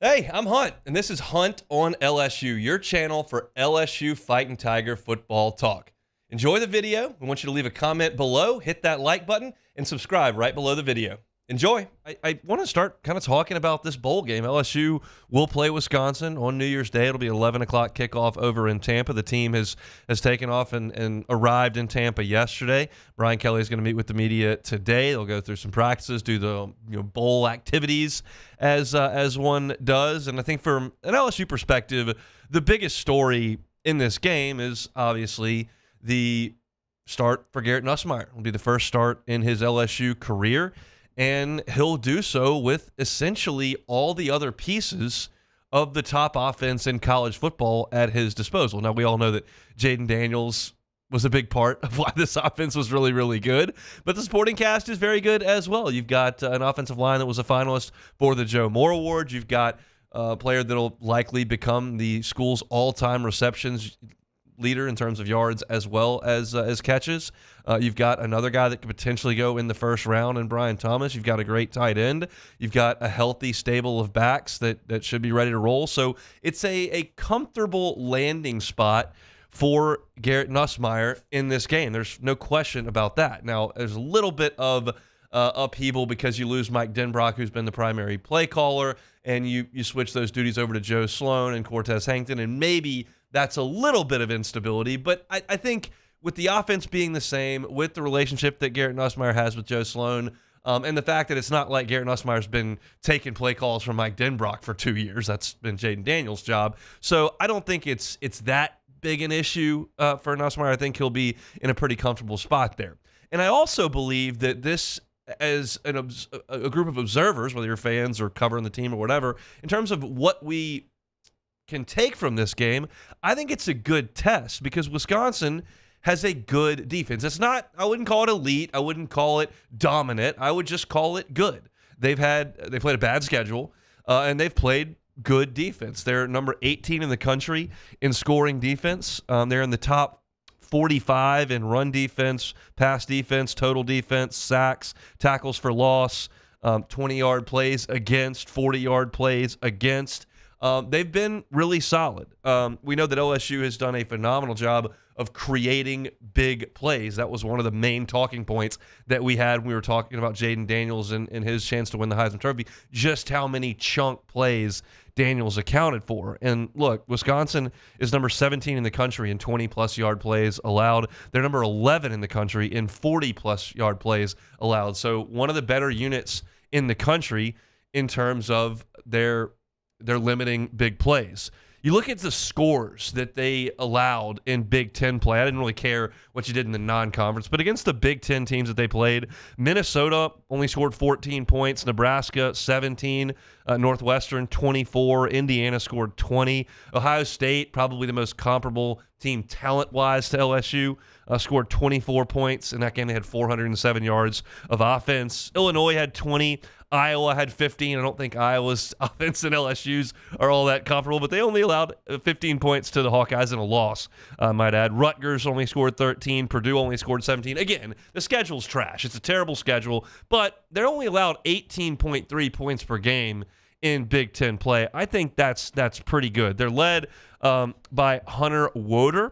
Hey, I'm Hunt, and this is Hunt on LSU, your channel for LSU Fighting Tiger football talk. Enjoy the video. We want you to leave a comment below, hit that like button, and subscribe right below the video. Enjoy. I want to start kind of talking about this bowl game. LSU will play Wisconsin on New Year's Day. It'll be 11 o'clock kickoff over in Tampa. The team has taken off and arrived in Tampa yesterday. Brian Kelly is going to meet with the media today. They'll go through some practices, do the bowl activities as one does. And I think from an LSU perspective, the biggest story in this game is obviously the start for Garrett Nussmeier. It'll be the first start in his LSU career. And he'll do so with essentially all the other pieces of the top offense in college football at his disposal. Now, we all know that Jayden Daniels was a big part of why this offense was really, really good. But the supporting cast is very good as well. You've got an offensive line that was a finalist for the Joe Moore Award. You've got a player that will likely become the school's all-time receptions leader in terms of yards as well as catches. You've got another guy that could potentially go in the first round in Brian Thomas. You've got a great tight end. You've got a healthy stable of backs that should be ready to roll. So it's a comfortable landing spot for Garrett Nussmeier in this game. There's no question about that. Now, there's a little bit of upheaval because you lose Mike Denbrock, who's been the primary play caller, and you switch those duties over to Joe Sloan and Cortez Hankton, and maybe that's a little bit of instability. But I think with the offense being the same, with the relationship that Garrett Nussmeier has with Joe Sloan, and the fact that it's not like Garrett Nussmeier's been taking play calls from Mike Denbrock for 2 years. That's been Jayden Daniels' job. So I don't think it's that big an issue for Nussmeier. I think he'll be in a pretty comfortable spot there. And I also believe that this, as a group of observers, whether you're fans or covering the team or whatever, in terms of what we can take from this game, I think it's a good test because Wisconsin has a good defense. It's not, I wouldn't call it elite. I wouldn't call it dominant. I would just call it good. They played a bad schedule, and they've played good defense. They're number 18 in the country in scoring defense. They're in the top 45 in run defense, pass defense, total defense, sacks, tackles for loss, 20-yard plays against, 40-yard plays against. They've been really solid. We know that LSU has done a phenomenal job of creating big plays. That was one of the main talking points that we had when we were talking about Jayden Daniels and his chance to win the Heisman Trophy, just how many chunk plays Daniels accounted for. And look, Wisconsin is number 17 in the country in 20-plus yard plays allowed. They're number 11 in the country in 40-plus yard plays allowed. So one of the better units in the country in terms of their limiting big plays. You look at the scores that they allowed in Big Ten play. I didn't really care what you did in the non-conference, but against the Big Ten teams that they played, Minnesota only scored 14 points, Nebraska 17, Northwestern 24, Indiana scored 20, Ohio State, probably the most comparable team talent-wise to LSU, scored 24 points. In that game, they had 407 yards of offense. Illinois had 20. Iowa had 15. I don't think Iowa's offense and LSU's are all that comparable, but they only allowed 15 points to the Hawkeyes in a loss, I might add. Rutgers only scored 13. Purdue only scored 17. Again, the schedule's trash. It's a terrible schedule, but they're only allowed 18.3 points per game in Big Ten play. I think that's pretty good. They're led by Hunter Wohler.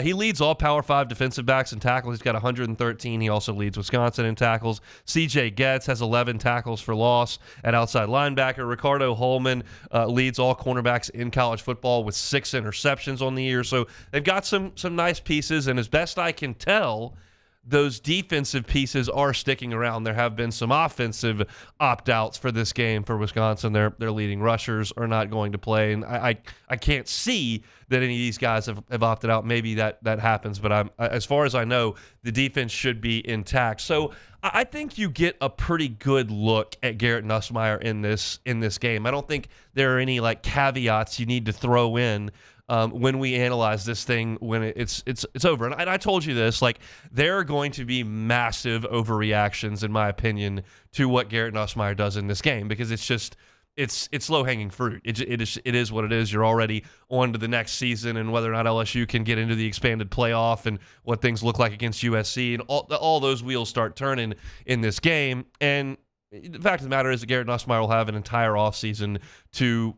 He leads all Power 5 defensive backs in tackles. He's got 113. He also leads Wisconsin in tackles. C.J. Getz has 11 tackles for loss at outside linebacker. Ricardo Holman leads all cornerbacks in college football with 6 interceptions on the year. So they've got some nice pieces, and as best I can tell, those defensive pieces are sticking around. There have been some offensive opt-outs for this game for Wisconsin. Their leading rushers are not going to play, and I can't see that any of these guys have opted out. Maybe that happens, but as far as I know, the defense should be intact. So I think you get a pretty good look at Garrett Nussmeier in this game. I don't think there are any caveats you need to throw in when we analyze this thing when it's over. And I told you this, there are going to be massive overreactions, in my opinion, to what Garrett Nussmeier does in this game because it's low-hanging fruit. It is what it is. You're already on to the next season and whether or not LSU can get into the expanded playoff and what things look like against USC and all those wheels start turning in this game. And the fact of the matter is that Garrett Nussmeier will have an entire offseason to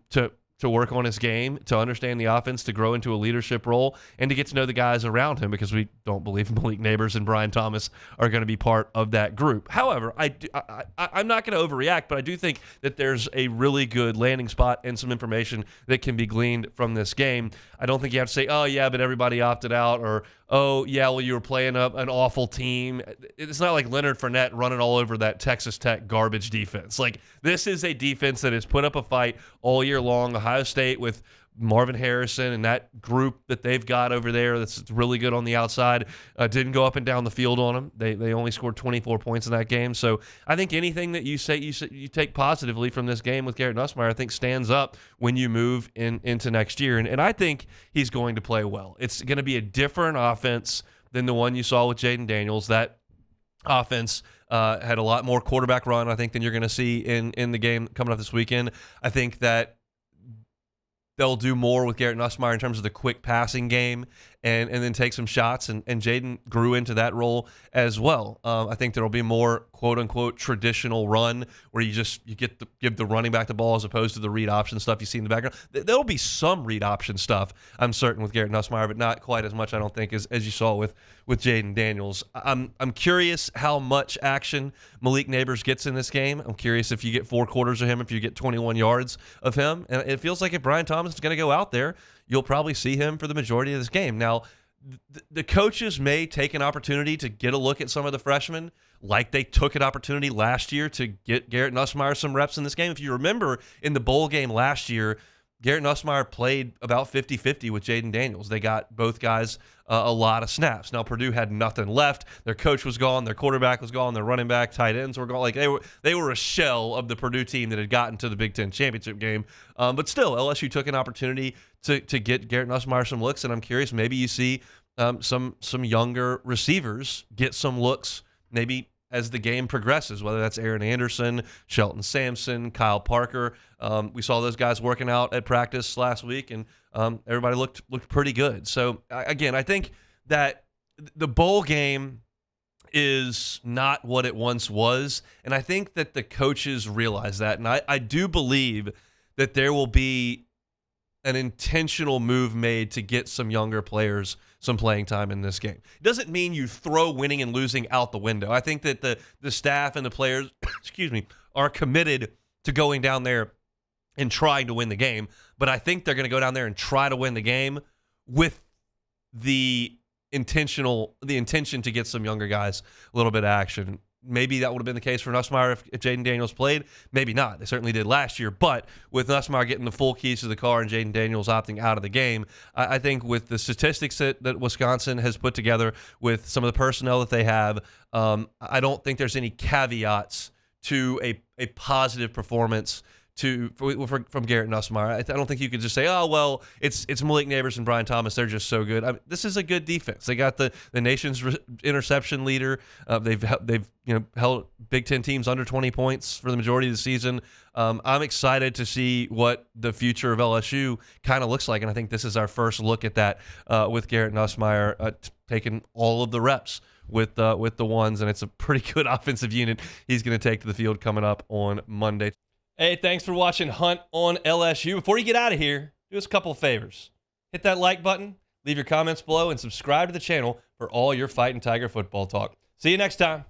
work on his game, to understand the offense, to grow into a leadership role, and to get to know the guys around him, because we don't believe Malik Neighbors and Brian Thomas are going to be part of that group. However, I'm not going to overreact, but I do think that there's a really good landing spot and some information that can be gleaned from this game. I don't think you have to say, oh, yeah, but everybody opted out, or, oh, yeah, well, you were playing an awful team. It's not like Leonard Fournette running all over that Texas Tech garbage defense. Like, this is a defense that has put up a fight all year long. Ohio State with Marvin Harrison and that group that they've got over there that's really good on the outside didn't go up and down the field on them. They only scored 24 points in that game. So I think anything that you take positively from this game with Garrett Nussmeier, I think stands up when you move into next year. And I think he's going to play well. It's going to be a different offense than the one you saw with Jayden Daniels. That offense had a lot more quarterback run, I think, than you're going to see in the game coming up this weekend. I think that they'll do more with Garrett Nussmeier in terms of the quick passing game and then take some shots, and Jayden grew into that role as well. I think there will be more quote-unquote traditional run where you give the running back the ball as opposed to the read option stuff you see in the background. There'll be some read option stuff, I'm certain, with Garrett Nussmeier, but not quite as much, I don't think, as you saw with Jayden Daniels. I'm curious how much action Malik Neighbors gets in this game. I'm curious if you get 4 quarters of him, if you get 21 yards of him. And it feels like if Brian Thomas is going to go out there, you'll probably see him for the majority of this game. Now, the coaches may take an opportunity to get a look at some of the freshmen, like they took an opportunity last year to get Garrett Nussmeier some reps in this game. If you remember, in the bowl game last year, Garrett Nussmeier played about 50-50 with Jayden Daniels. They got both guys a lot of snaps. Now, Purdue had nothing left. Their coach was gone. Their quarterback was gone. Their running back, tight ends were gone. Like they were a shell of the Purdue team that had gotten to the Big Ten championship game. But still, LSU took an opportunity to get Garrett Nussmeier some looks, and I'm curious, maybe you see some younger receivers get some looks maybe as the game progresses, whether that's Aaron Anderson, Shelton Sampson, Kyle Parker. We saw those guys working out at practice last week, and everybody looked pretty good. So, again, I think that the bowl game is not what it once was, and I think that the coaches realize that. And I do believe that there will be an intentional move made to get some younger players some playing time in this game. It doesn't mean you throw winning and losing out the window. I think that the staff and the players, are committed to going down there and trying to win the game, but I think they're going to go down there and try to win the game with the intention to get some younger guys a little bit of action. Maybe that would have been the case for Nussmeier if Jayden Daniels played. Maybe not. They certainly did last year. But with Nussmeier getting the full keys to the car and Jayden Daniels opting out of the game, I think with the statistics that Wisconsin has put together, with some of the personnel that they have, I don't think there's any caveats to a positive performance from Garrett Nussmeier. I don't think you could just say, oh, well, it's Malik Neighbors and Brian Thomas. They're just so good. This is a good defense. They got the nation's interception leader. They've held Big Ten teams under 20 points for the majority of the season. I'm excited to see what the future of LSU kind of looks like, and I think this is our first look at that with Garrett Nussmeier taking all of the reps with the ones, and it's a pretty good offensive unit he's going to take to the field coming up on Monday. Hey, thanks for watching Hunt on LSU. Before you get out of here, do us a couple of favors. Hit that like button, leave your comments below, and subscribe to the channel for all your Fighting Tiger football talk. See you next time.